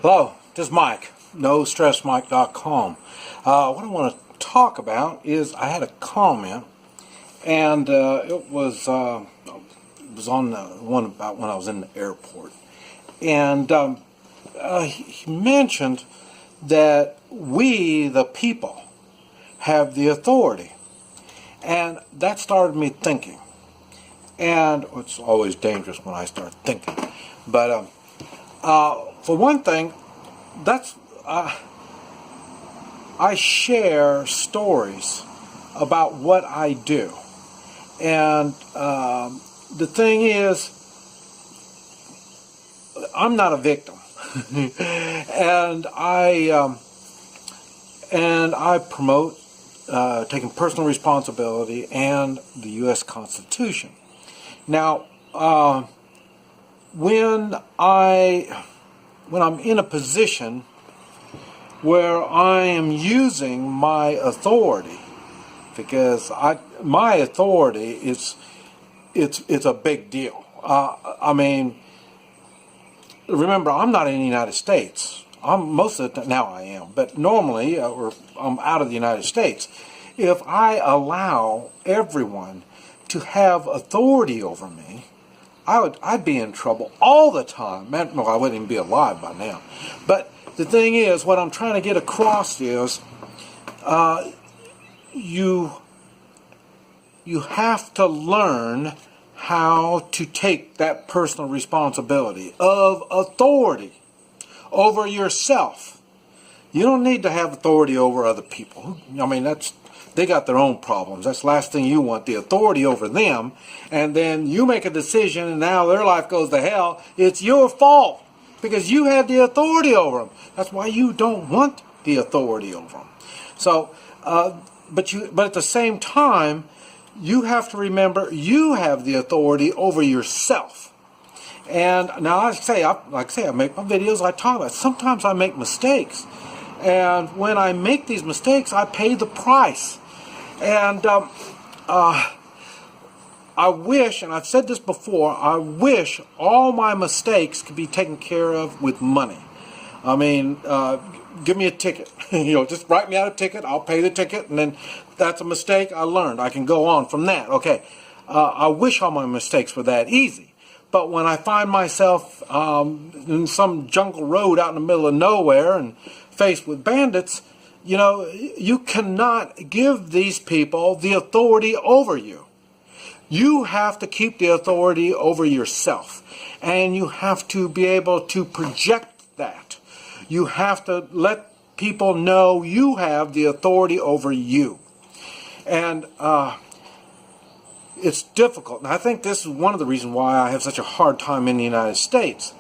Hello, this is Mike, NoStressMike.com. What I want to talk about is I had a comment, and it was on the one about when I was in the airport, and he mentioned that we, the people, have the authority, and that started me thinking. And it's always dangerous when I start thinking, but for one thing, that's I share stories about what I do, and the thing is, I'm not a victim, and I promote taking personal responsibility and the U.S. Constitution. Now, when I'm in a position where I am using my authority, because my authority it's a big deal. I mean, remember, I'm not in the United States. Most of the time now I am, but normally I'm out of the United States. If I allow everyone to have authority over me, I'd be in trouble all the time. Man, no, I wouldn't even be alive by now. But the thing is, what I'm trying to get across is, you have to learn how to take that personal responsibility of authority over yourself. You don't need to have authority over other people. I mean, they got their own problems. That's the last thing you want, the authority over them. And then you make a decision and now their life goes to hell. It's your fault because you had the authority over them. That's why you don't want the authority over them. So, but at the same time, you have to remember you have the authority over yourself. And now I make my videos, I talk about it. Sometimes I make mistakes. And when I make these mistakes, I pay the price. And I wish, and I've said this before, I wish all my mistakes could be taken care of with money. I mean, give me a ticket. Just write me out a ticket, I'll pay the ticket, and then that's a mistake I learned. I can go on from that. Okay, I wish all my mistakes were that easy. But when I find myself in some jungle road out in the middle of nowhere and faced with bandits, you cannot give these people the authority over you. You have to keep the authority over yourself. And you have to be able to project that. You have to let people know you have the authority over you. And it's difficult. And I think this is one of the reasons why I have such a hard time in the United States.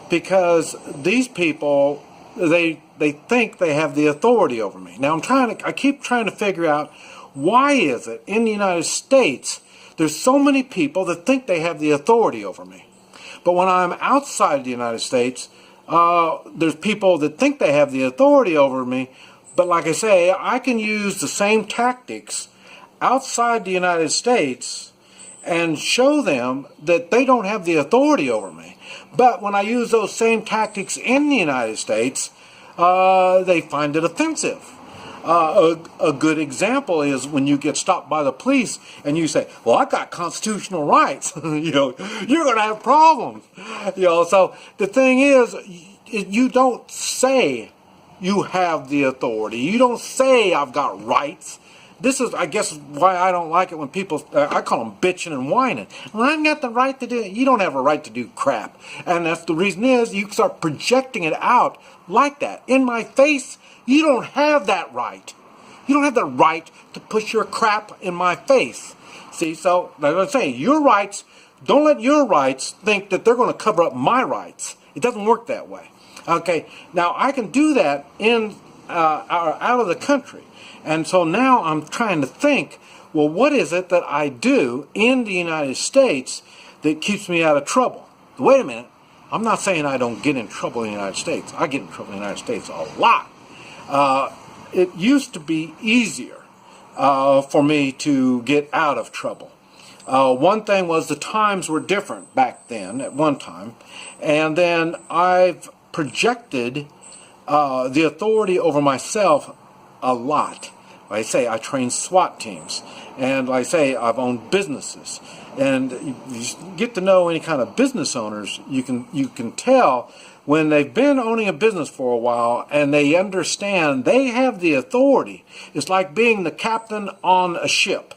Because these people, they think they have the authority over me. Now I keep trying to figure out, why is it in the United States there's so many people that think they have the authority over me? But when I'm outside the United States, there's people that think they have the authority over me, but like I say, I can use the same tactics outside the United States and show them that they don't have the authority over me. But when I use those same tactics in the United States, they find it offensive. A good example is when you get stopped by the police and you say, well, I got constitutional rights. You're going to have problems. So the thing is, you don't say you have the authority. You don't say I've got rights. This is, I guess, why I don't like it when people, I call them bitching and whining. Well, I've got the right to do it. You don't have a right to do crap. And that's the reason is you start projecting it out like that. In my face, you don't have that right. You don't have the right to push your crap in my face. See, so, like I say, your rights, don't let your rights think that they're going to cover up my rights. It doesn't work that way. Okay, now I can do that out of the country. And so now I'm trying to think, well, what is it that I do in the United States that keeps me out of trouble? Wait a minute. I'm not saying I don't get in trouble in the United States. I get in trouble in the United States a lot. It used to be easier for me to get out of trouble. One thing was the times were different back then at one time. And then I've projected the authority over myself a lot. Like I say, I train SWAT teams, and like I say, I've owned businesses. And you get to know any kind of business owners, you can tell when they've been owning a business for a while and they understand they have the authority. It's like being the captain on a ship.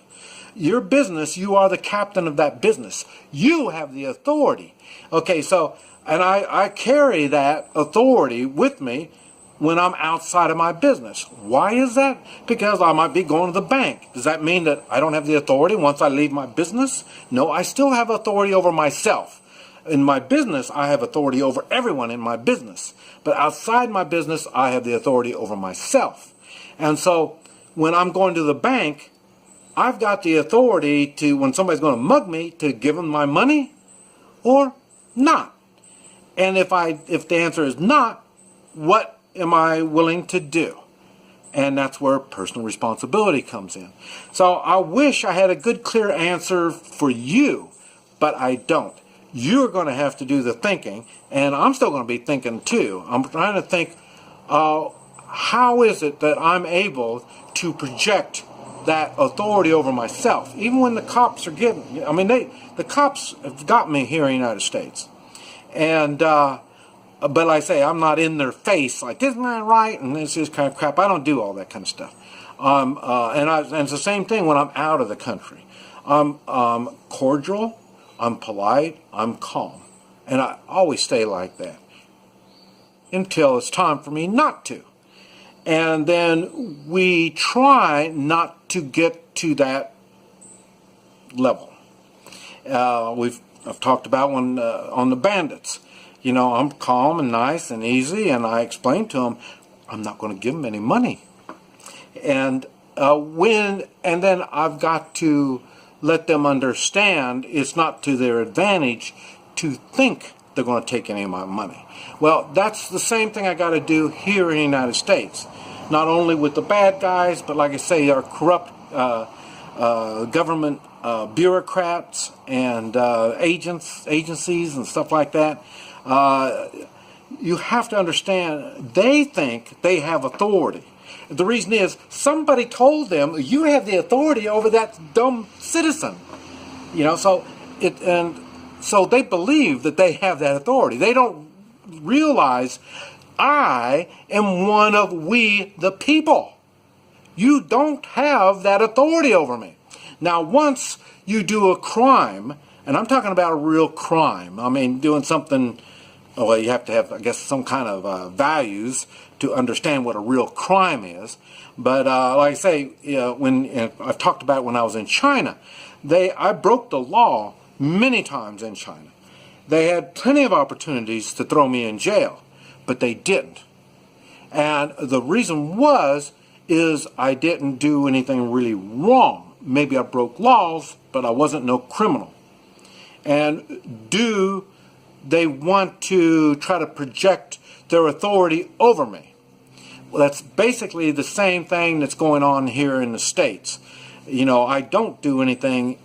Your business, you are the captain of that business. You have the authority. Okay, so, and I carry that authority with me when I'm outside of my business. Why is that? Because I might be going to the bank. Does that mean that I don't have the authority once I leave my business? No, I still have authority over myself. In my business, I have authority over everyone in my business. But outside my business, I have the authority over myself. And so when I'm going to the bank, I've got the authority to, when somebody's going to mug me, to give them my money or not. And if the answer is not, what am I willing to do? And that's where personal responsibility comes in. So I wish I had a good, clear answer for you, but I don't. You're going to have to do the thinking, and I'm still going to be thinking too. I'm trying to think, how is it that I'm able to project that authority over myself? Even when the cops are getting, I mean, the cops have got me here in the United States. And, but like I say, I'm not in their face like, isn't that right? And this is kind of crap. I don't do all that kind of stuff. And it's the same thing when I'm out of the country. I'm cordial, I'm polite, I'm calm. And I always stay like that until it's time for me not to. And then we try not to get to that level. I've talked about when on the bandits. You know, I'm calm and nice and easy, and I explain to them, I'm not going to give them any money. And then I've got to let them understand it's not to their advantage to think they're going to take any of my money. Well, that's the same thing I got to do here in the United States. Not only with the bad guys, but like I say, our corrupt government bureaucrats and agencies and stuff like that. You have to understand, they think they have authority. The reason is, somebody told them, you have the authority over that dumb citizen. You know, so they believe that they have that authority. They don't realize, I am one of we the people. You don't have that authority over me. Now, once you do a crime, and I'm talking about a real crime, I mean doing something, well, you have to have, I guess, some kind of values to understand what a real crime is. But like I say, I've talked about it when I was in China, I broke the law many times in China. They had plenty of opportunities to throw me in jail, but they didn't. And the reason is I didn't do anything really wrong. Maybe I broke laws, but I wasn't no criminal. And do they want to try to project their authority over me? Well, that's basically the same thing that's going on here in the States. You know, I don't do anything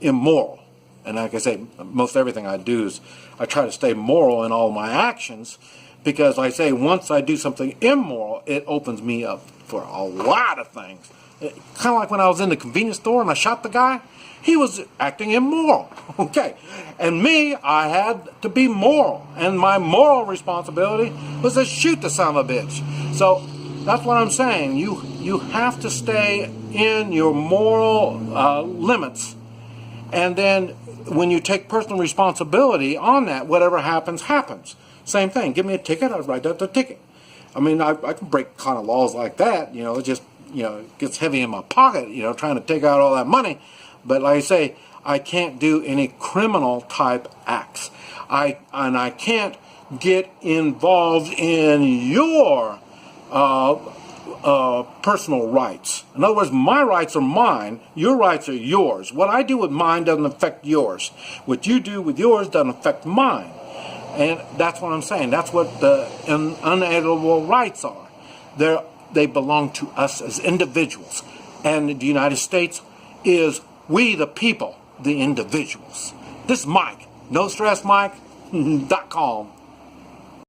immoral. And like I say, most everything I do is I try to stay moral in all my actions, because like I say, once I do something immoral, it opens me up for a lot of things. Kind of like when I was in the convenience store and I shot the guy. He was acting immoral, okay? And me, I had to be moral. And my moral responsibility was to shoot the son of a bitch. So that's what I'm saying. You have to stay in your moral limits. And then when you take personal responsibility on that, whatever happens, happens. Same thing. Give me a ticket, I'll write out the ticket. I mean, I can break kind of laws like that. You know, it just, it gets heavy in my pocket, trying to take out all that money. But like I say, I can't do any criminal type acts. I can't get involved in your personal rights. In other words, my rights are mine, your rights are yours. What I do with mine doesn't affect yours. What you do with yours doesn't affect mine. And that's what I'm saying. That's what the unalienable rights are. They belong to us as individuals. And the United States is we the people, the individuals. This is Mike, NoStressMike.com.